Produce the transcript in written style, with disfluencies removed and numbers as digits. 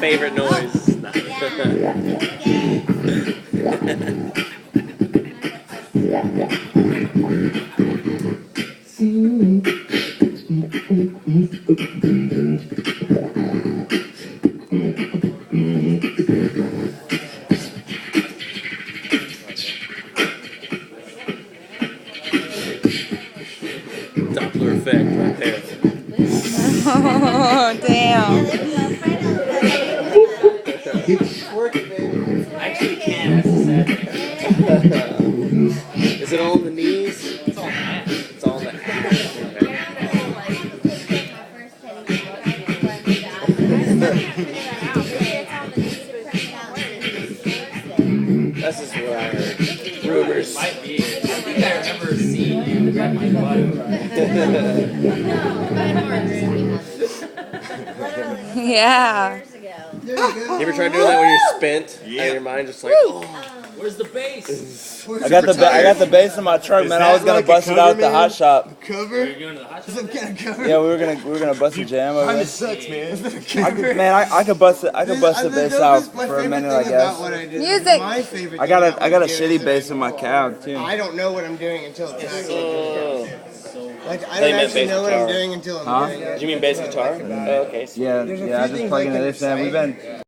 favorite noise. Doppler effect right there. Oh, damn. I actually can. That's the sad thing. Is it all on the knees? It's all on the ass. It's all on the ass. That's just what I heard. Rumors. Might be. I think I remember seeing you grab my butt. Yeah. You ever tried doing that when you're spent? Yeah. And your mind just like, oh, Where's the bass? I got the bass in my truck, man. I was gonna bust it out at the hot shop. Cover? You're going to the hot shop? Some kind of cover? Yeah, we were gonna bust a jam over Kinda it. sucks, man. I could bust the bass out for a minute, I guess. Music. My favorite I got a shitty bass in my cab too. I don't know what I'm doing until it's actually oh. like I They don't meant actually bass know what I'm guitar. doing until I'm Huh? doing it. Do you mean bass guitar? Oh, okay. So Yeah, There's a I few just things plug I into can this and we've been